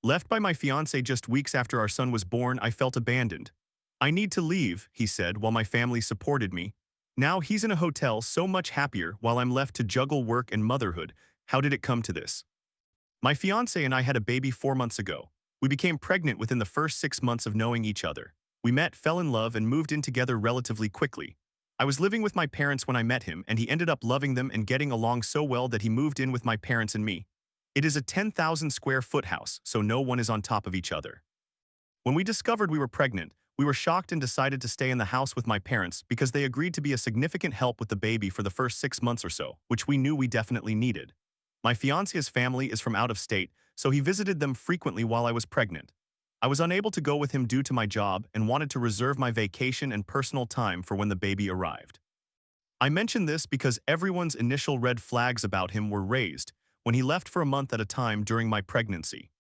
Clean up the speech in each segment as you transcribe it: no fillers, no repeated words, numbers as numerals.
Left by my fiance just weeks after our son was born, I felt abandoned. I need to leave, he said, while my family supported me. Now he's in a hotel so much happier while I'm left to juggle work and motherhood. How did it come to this? My fiance and I had a baby 4 months ago. We became pregnant within the first 6 months of knowing each other. We met, fell in love, and moved in together relatively quickly. I was living with my parents when I met him, and he ended up loving them and getting along so well that he moved in with my parents and me. It is a 10,000 square foot house, so no one is on top of each other. When we discovered we were pregnant, we were shocked and decided to stay in the house with my parents because they agreed to be a significant help with the baby for the first 6 months or so, which we knew we definitely needed. My fiance's family is from out of state, so he visited them frequently while I was pregnant. I was unable to go with him due to my job and wanted to reserve my vacation and personal time for when the baby arrived. I mention this because everyone's initial red flags about him were raised when he left for a month at a time during my pregnancy.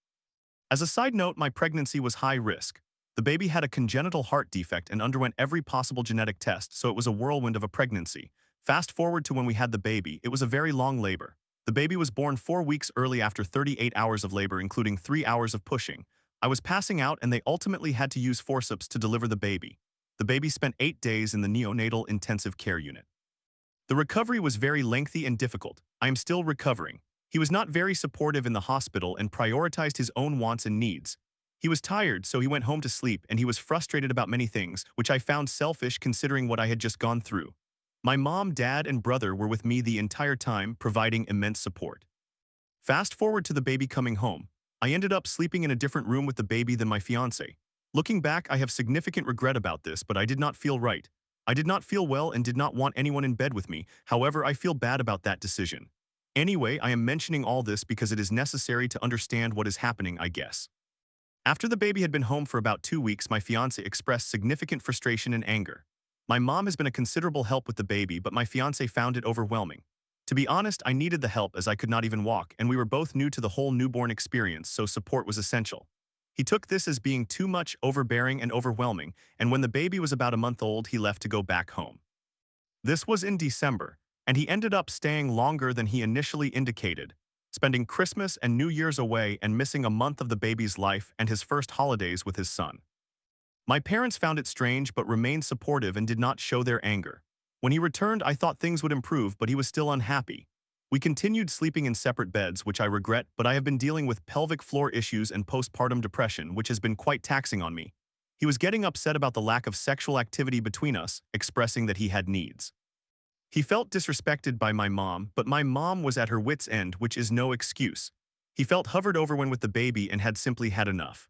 As a side note, my pregnancy was high risk. The baby had a congenital heart defect and underwent every possible genetic test, so it was a whirlwind of a pregnancy. Fast forward to when we had the baby, it was a very long labor. The baby was born 4 weeks early after 38 hours of labor, including 3 hours of pushing. I was passing out and they ultimately had to use forceps to deliver the baby. The baby spent 8 days in the neonatal intensive care unit. The recovery was very lengthy and difficult. I am still recovering. He was not very supportive in the hospital and prioritized his own wants and needs. He was tired, so he went home to sleep, and he was frustrated about many things, which I found selfish considering what I had just gone through. My mom, dad, and brother were with me the entire time, providing immense support. Fast forward to the baby coming home. I ended up sleeping in a different room with the baby than my fiance. Looking back, I have significant regret about this, but I did not feel right. I did not feel well and did not want anyone in bed with me. However, I feel bad about that decision. Anyway, I am mentioning all this because it is necessary to understand what is happening, I guess. After the baby had been home for about 2 weeks, my fiance expressed significant frustration and anger. My mom has been a considerable help with the baby, but my fiance found it overwhelming. To be honest, I needed the help as I could not even walk, and we were both new to the whole newborn experience, so support was essential. He took this as being too much, overbearing, and overwhelming, and when the baby was about a month old, he left to go back home. This was in December, and he ended up staying longer than he initially indicated, spending Christmas and New Year's away and missing a month of the baby's life and his first holidays with his son. My parents found it strange but remained supportive and did not show their anger. When he returned, I thought things would improve, but he was still unhappy. We continued sleeping in separate beds, which I regret, but I have been dealing with pelvic floor issues and postpartum depression, which has been quite taxing on me. He was getting upset about the lack of sexual activity between us, expressing that he had needs. He felt disrespected by my mom, but my mom was at her wit's end, which is no excuse. He felt hovered over when with the baby and had simply had enough.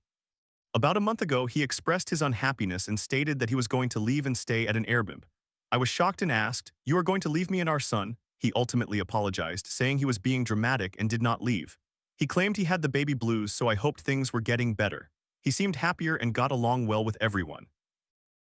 About a month ago, he expressed his unhappiness and stated that he was going to leave and stay at an Airbnb. I was shocked and asked, "You are going to leave me and our son?" He ultimately apologized, saying he was being dramatic and did not leave. He claimed he had the baby blues, so I hoped things were getting better. He seemed happier and got along well with everyone.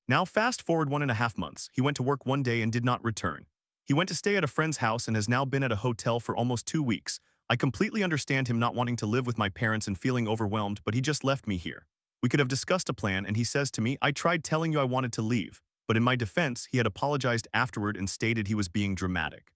Now fast forward 1.5 months, he went to work one day and did not return. He went to stay at a friend's house and has now been at a hotel for almost 2 weeks. I completely understand him not wanting to live with my parents and feeling overwhelmed, but he just left me here. We could have discussed a plan, and he says to me, "I tried telling you I wanted to leave." But in my defense, he had apologized afterward and stated he was being dramatic.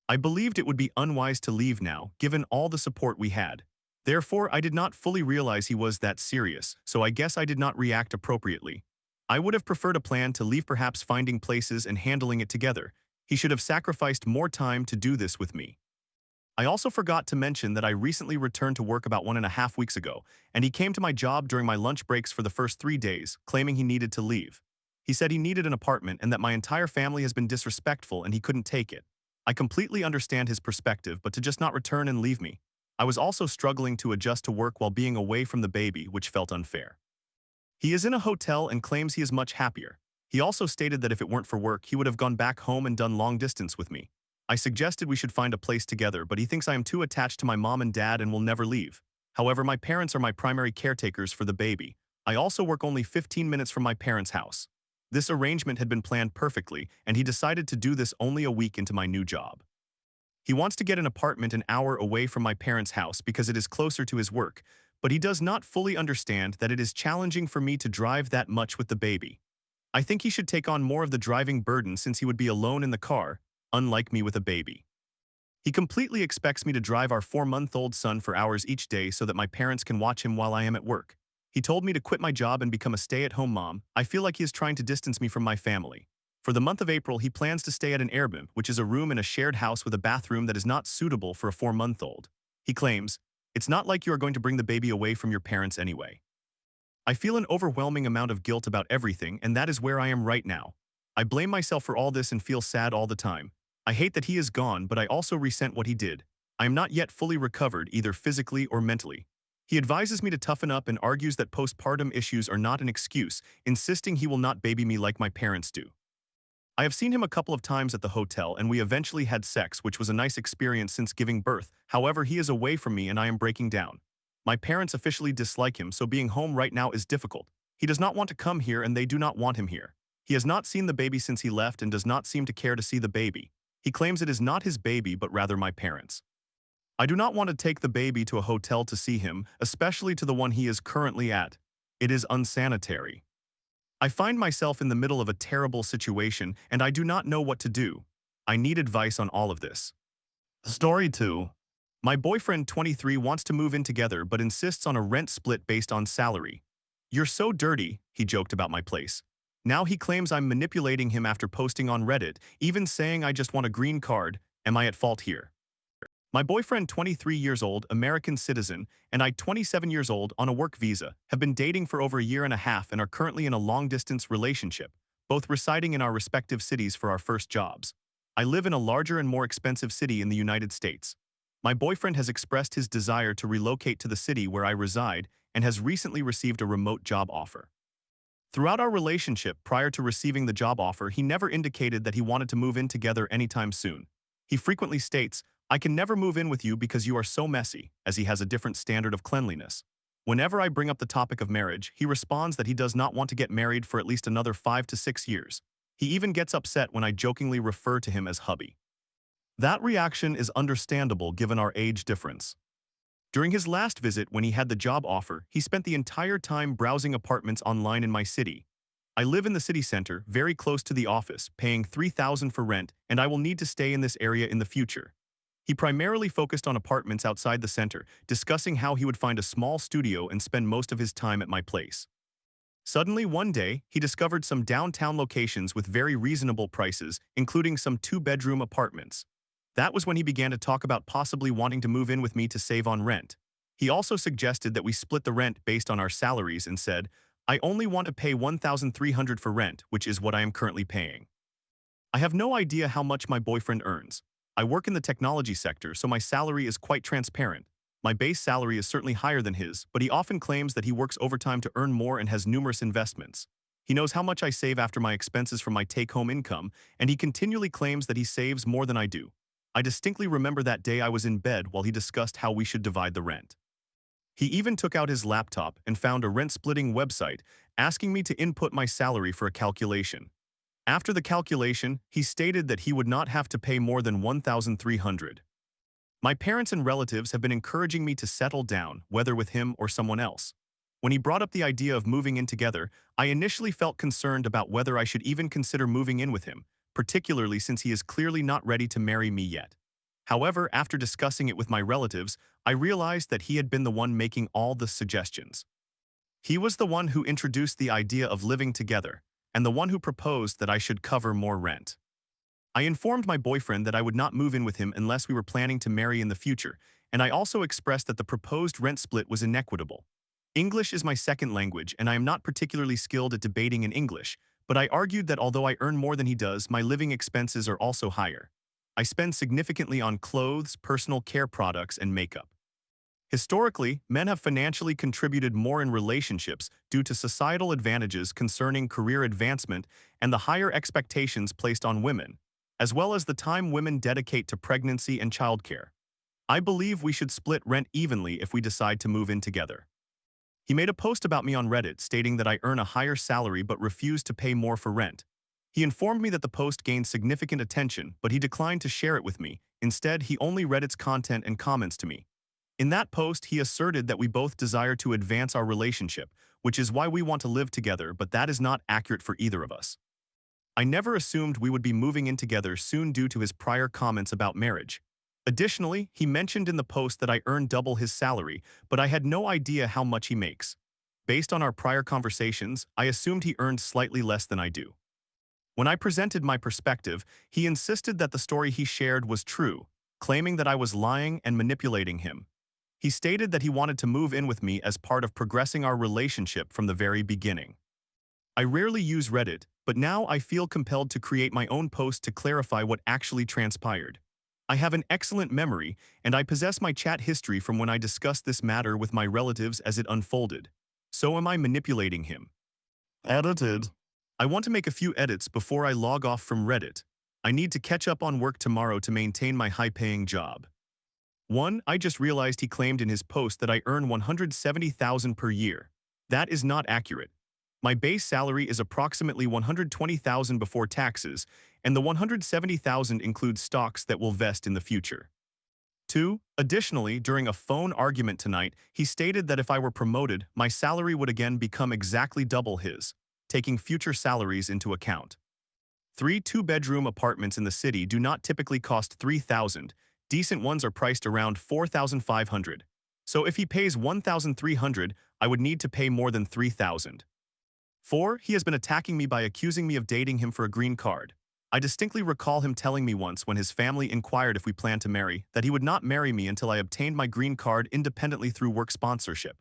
I believed it would be unwise to leave now, given all the support we had. Therefore, I did not fully realize he was that serious, so I guess I did not react appropriately. I would have preferred a plan to leave, perhaps finding places and handling it together. He should have sacrificed more time to do this with me. I also forgot to mention that I recently returned to work about 1.5 weeks ago, and he came to my job during my lunch breaks for the first 3 days, claiming he needed to leave. He said he needed an apartment and that my entire family has been disrespectful and he couldn't take it. I completely understand his perspective, but to just not return and leave me. I was also struggling to adjust to work while being away from the baby, which felt unfair. He is in a hotel and claims he is much happier. He also stated that if it weren't for work, he would have gone back home and done long distance with me. I suggested we should find a place together, but he thinks I am too attached to my mom and dad and will never leave. However, my parents are my primary caretakers for the baby. I also work only 15 minutes from my parents' house. This arrangement had been planned perfectly, and he decided to do this only a week into my new job. He wants to get an apartment an hour away from my parents' house because it is closer to his work, but he does not fully understand that it is challenging for me to drive that much with the baby. I think he should take on more of the driving burden since he would be alone in the car, unlike me with a baby. He completely expects me to drive our 4-month-old son for hours each day so that my parents can watch him while I am at work. He told me to quit my job and become a stay-at-home mom. I feel like he is trying to distance me from my family. For the month of April, he plans to stay at an Airbnb, which is a room in a shared house with a bathroom that is not suitable for a 4-month-old. He claims, "It's not like you are going to bring the baby away from your parents anyway." I feel an overwhelming amount of guilt about everything, and that is where I am right now. I blame myself for all this and feel sad all the time. I hate that he is gone, but I also resent what he did. I am not yet fully recovered, either physically or mentally. He advises me to toughen up and argues that postpartum issues are not an excuse, insisting he will not baby me like my parents do. I have seen him a couple of times at the hotel, and we eventually had sex, which was a nice experience since giving birth. However, he is away from me and I am breaking down. My parents officially dislike him, so being home right now is difficult. He does not want to come here and they do not want him here. He has not seen the baby since he left and does not seem to care to see the baby. He claims it is not his baby but rather my parents'. I do not want to take the baby to a hotel to see him, especially to the one he is currently at. It is unsanitary. I find myself in the middle of a terrible situation and I do not know what to do. I need advice on all of this. Story 2. My boyfriend, 23, wants to move in together but insists on a rent split based on salary. "You're so dirty," he joked about my place. Now he claims I'm manipulating him after posting on Reddit, even saying I just want a green card. Am I at fault here? My boyfriend, 23 years old, American citizen, and I, 27 years old, on a work visa, have been dating for over a year and a half and are currently in a long-distance relationship, both residing in our respective cities for our first jobs. I live in a larger and more expensive city in the United States. My boyfriend has expressed his desire to relocate to the city where I reside and has recently received a remote job offer. Throughout our relationship, prior to receiving the job offer, he never indicated that he wanted to move in together anytime soon. He frequently states, "I can never move in with you because you are so messy," as he has a different standard of cleanliness. Whenever I bring up the topic of marriage, he responds that he does not want to get married for at least another 5 to 6 years. He even gets upset when I jokingly refer to him as hubby. That reaction is understandable given our age difference. During his last visit, when he had the job offer, he spent the entire time browsing apartments online in my city. I live in the city center, very close to the office, paying $3,000 for rent, and I will need to stay in this area in the future. He primarily focused on apartments outside the center, discussing how he would find a small studio and spend most of his time at my place. Suddenly, one day, he discovered some downtown locations with very reasonable prices, including some 2-bedroom apartments. That was when he began to talk about possibly wanting to move in with me to save on rent. He also suggested that we split the rent based on our salaries and said, "I only want to pay $1,300 for rent, which is what I am currently paying." I have no idea how much my boyfriend earns. I work in the technology sector, so my salary is quite transparent. My base salary is certainly higher than his, but he often claims that he works overtime to earn more and has numerous investments. He knows how much I save after my expenses from my take-home income, and he continually claims that he saves more than I do. I distinctly remember that day I was in bed while he discussed how we should divide the rent. He even took out his laptop and found a rent-splitting website, asking me to input my salary for a calculation. After the calculation, he stated that he would not have to pay more than $1,300. My parents and relatives have been encouraging me to settle down, whether with him or someone else. When he brought up the idea of moving in together, I initially felt concerned about whether I should even consider moving in with him, particularly since he is clearly not ready to marry me yet. However, after discussing it with my relatives, I realized that he had been the one making all the suggestions. He was the one who introduced the idea of living together, and the one who proposed that I should cover more rent. I informed my boyfriend that I would not move in with him unless we were planning to marry in the future, and I also expressed that the proposed rent split was inequitable. English is my second language, and I am not particularly skilled at debating in English, but I argued that although I earn more than he does, my living expenses are also higher. I spend significantly on clothes, personal care products, and makeup. Historically, men have financially contributed more in relationships due to societal advantages concerning career advancement and the higher expectations placed on women, as well as the time women dedicate to pregnancy and childcare. I believe we should split rent evenly if we decide to move in together. He made a post about me on Reddit stating that I earn a higher salary but refuse to pay more for rent. He informed me that the post gained significant attention, but he declined to share it with me. Instead, he only read its content and comments to me. In that post, he asserted that we both desire to advance our relationship, which is why we want to live together, but that is not accurate for either of us. I never assumed we would be moving in together soon due to his prior comments about marriage. Additionally, he mentioned in the post that I earn double his salary, but I had no idea how much he makes. Based on our prior conversations, I assumed he earned slightly less than I do. When I presented my perspective, he insisted that the story he shared was true, claiming that I was lying and manipulating him. He stated that he wanted to move in with me as part of progressing our relationship from the very beginning. I rarely use Reddit, but now I feel compelled to create my own post to clarify what actually transpired. I have an excellent memory, and I possess my chat history from when I discussed this matter with my relatives as it unfolded. So am I manipulating him? Edited. I want to make a few edits before I log off from Reddit. I need to catch up on work tomorrow to maintain my high-paying job. 1. I just realized he claimed in his post that I earn $170,000 per year. That is not accurate. My base salary is approximately $120,000 before taxes, and the $170,000 includes stocks that will vest in the future. 2. Additionally, during a phone argument tonight, he stated that if I were promoted, my salary would again become exactly double his, taking future salaries into account. 3. Two-bedroom apartments in the city do not typically cost $3,000. Decent ones are priced around $4,500. So if he pays $1,300, I would need to pay more than $3,000. 4. He has been attacking me by accusing me of dating him for a green card. I distinctly recall him telling me once when his family inquired if we planned to marry that he would not marry me until I obtained my green card independently through work sponsorship.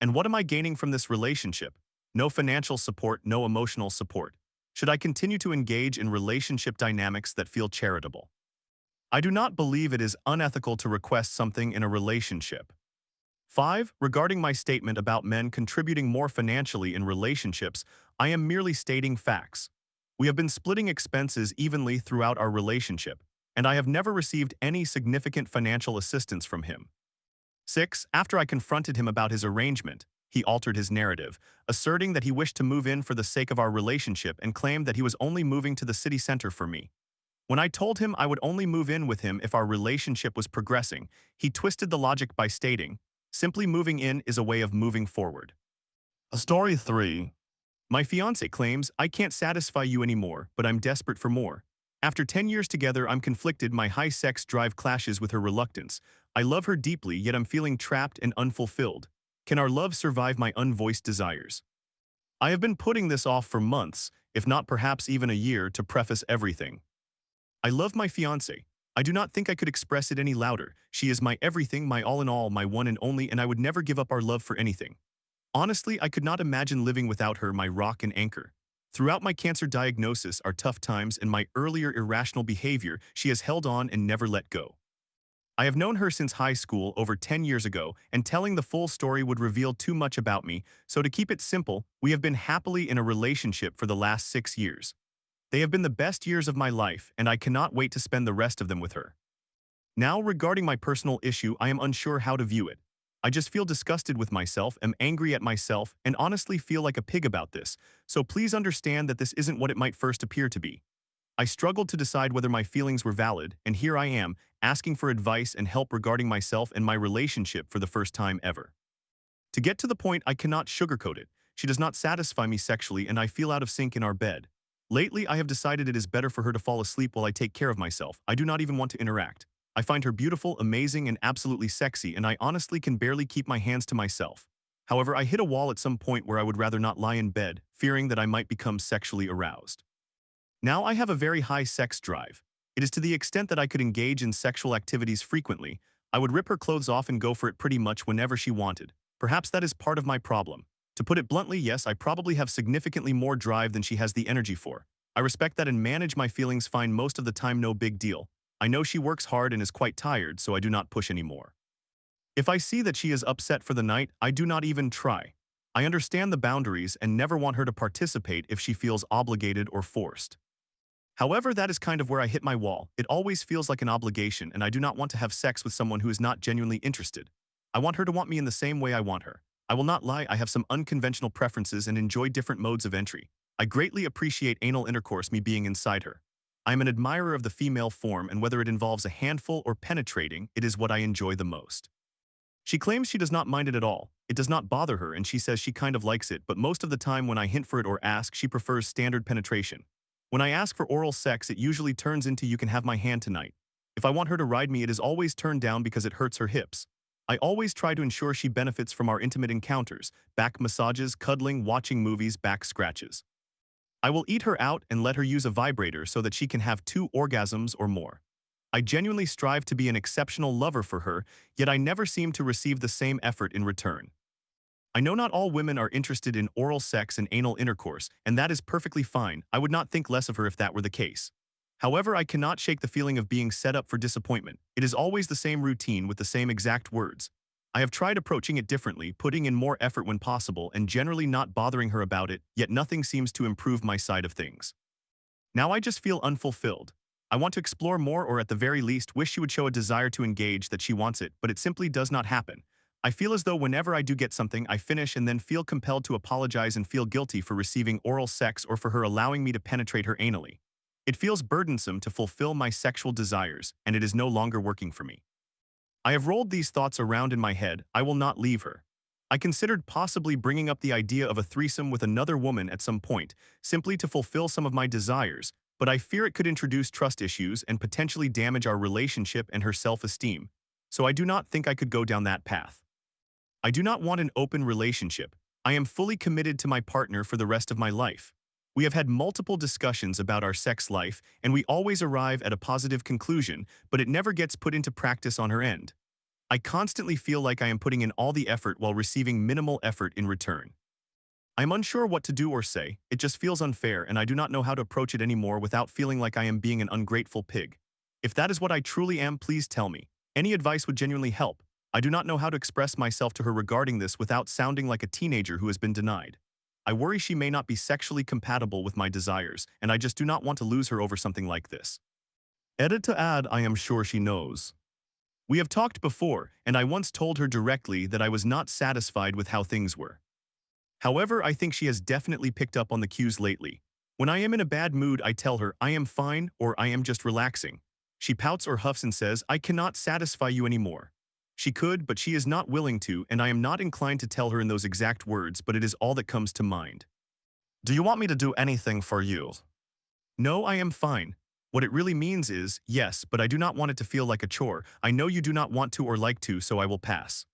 And what am I gaining from this relationship? No financial support, no emotional support. Should I continue to engage in relationship dynamics that feel charitable? I do not believe it is unethical to request something in a relationship. 5. Regarding my statement about men contributing more financially in relationships, I am merely stating facts. We have been splitting expenses evenly throughout our relationship, and I have never received any significant financial assistance from him. 6. After I confronted him about his arrangement, he altered his narrative, asserting that he wished to move in for the sake of our relationship and claimed that he was only moving to the city center for me. When I told him I would only move in with him if our relationship was progressing, he twisted the logic by stating, simply moving in is a way of moving forward. Story 3. My fiance claims, I can't satisfy you anymore, but I'm desperate for more. After 10 years together, I'm conflicted. My high sex drive clashes with her reluctance. I love her deeply, yet I'm feeling trapped and unfulfilled. Can our love survive my unvoiced desires? I have been putting this off for months, if not perhaps even a year, to preface everything. I love my fiance. I do not think I could express it any louder. She is my everything, my all in all, my one and only, and I would never give up our love for anything. Honestly, I could not imagine living without her, my rock and anchor. Throughout my cancer diagnosis, our tough times, and my earlier irrational behavior, she has held on and never let go. I have known her since high school over 10 years ago, and telling the full story would reveal too much about me, so to keep it simple, we have been happily in a relationship for the last 6 years. They have been the best years of my life, and I cannot wait to spend the rest of them with her. Now, regarding my personal issue, I am unsure how to view it. I just feel disgusted with myself, am angry at myself, and honestly feel like a pig about this, so please understand that this isn't what it might first appear to be. I struggled to decide whether my feelings were valid, and here I am, asking for advice and help regarding myself and my relationship for the first time ever. To get to the point, I cannot sugarcoat it. She does not satisfy me sexually, and I feel out of sync in our bed. Lately, I have decided it is better for her to fall asleep while I take care of myself. I do not even want to interact. I find her beautiful, amazing, and absolutely sexy, and I honestly can barely keep my hands to myself. However, I hit a wall at some point where I would rather not lie in bed, fearing that I might become sexually aroused. Now I have a very high sex drive. It is to the extent that I could engage in sexual activities frequently. I would rip her clothes off and go for it pretty much whenever she wanted. Perhaps that is part of my problem. To put it bluntly, yes, I probably have significantly more drive than she has the energy for. I respect that and manage my feelings fine most of the time, no big deal. I know she works hard and is quite tired, so I do not push anymore. If I see that she is upset for the night, I do not even try. I understand the boundaries and never want her to participate if she feels obligated or forced. However, that is kind of where I hit my wall. It always feels like an obligation, and I do not want to have sex with someone who is not genuinely interested. I want her to want me in the same way I want her. I will not lie, I have some unconventional preferences and enjoy different modes of entry. I greatly appreciate anal intercourse, me being inside her. I am an admirer of the female form, and whether it involves a handful or penetrating, it is what I enjoy the most. She claims she does not mind it at all. It does not bother her, and she says she kind of likes it, but most of the time when I hint for it or ask, she prefers standard penetration. When I ask for oral sex, it usually turns into "you can have my hand tonight." If I want her to ride me, it is always turned down because it hurts her hips. I always try to ensure she benefits from our intimate encounters, back massages, cuddling, watching movies, back scratches. I will eat her out and let her use a vibrator so that she can have 2 orgasms or more. I genuinely strive to be an exceptional lover for her, yet I never seem to receive the same effort in return. I know not all women are interested in oral sex and anal intercourse, and that is perfectly fine. I would not think less of her if that were the case. However, I cannot shake the feeling of being set up for disappointment. It is always the same routine with the same exact words. I have tried approaching it differently, putting in more effort when possible and generally not bothering her about it, yet nothing seems to improve my side of things. Now I just feel unfulfilled. I want to explore more, or at the very least wish she would show a desire to engage, that she wants it, but it simply does not happen. I feel as though whenever I do get something, I finish and then feel compelled to apologize and feel guilty for receiving oral sex or for her allowing me to penetrate her anally. It feels burdensome to fulfill my sexual desires, and it is no longer working for me. I have rolled these thoughts around in my head. I will not leave her. I considered possibly bringing up the idea of a threesome with another woman at some point, simply to fulfill some of my desires, but I fear it could introduce trust issues and potentially damage our relationship and her self-esteem, so I do not think I could go down that path. I do not want an open relationship. I am fully committed to my partner for the rest of my life. We have had multiple discussions about our sex life, and we always arrive at a positive conclusion, but it never gets put into practice on her end. I constantly feel like I am putting in all the effort while receiving minimal effort in return. I am unsure what to do or say. It just feels unfair, and I do not know how to approach it anymore without feeling like I am being an ungrateful pig. If that is what I truly am, please tell me. Any advice would genuinely help. I do not know how to express myself to her regarding this without sounding like a teenager who has been denied. I worry she may not be sexually compatible with my desires, and I just do not want to lose her over something like this. Edit to add, I am sure she knows. We have talked before, and I once told her directly that I was not satisfied with how things were. However, I think she has definitely picked up on the cues lately. When I am in a bad mood, I tell her I am fine or I am just relaxing. She pouts or huffs and says, I cannot satisfy you anymore. She could, but she is not willing to, and I am not inclined to tell her in those exact words, but it is all that comes to mind. Do you want me to do anything for you? No, I am fine. What it really means is, yes, but I do not want it to feel like a chore. I know you do not want to or like to, so I will pass.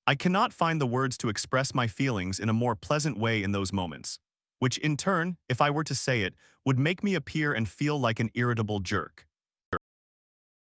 I cannot find the words to express my feelings in a more pleasant way in those moments, which in turn, if I were to say it, would make me appear and feel like an irritable jerk.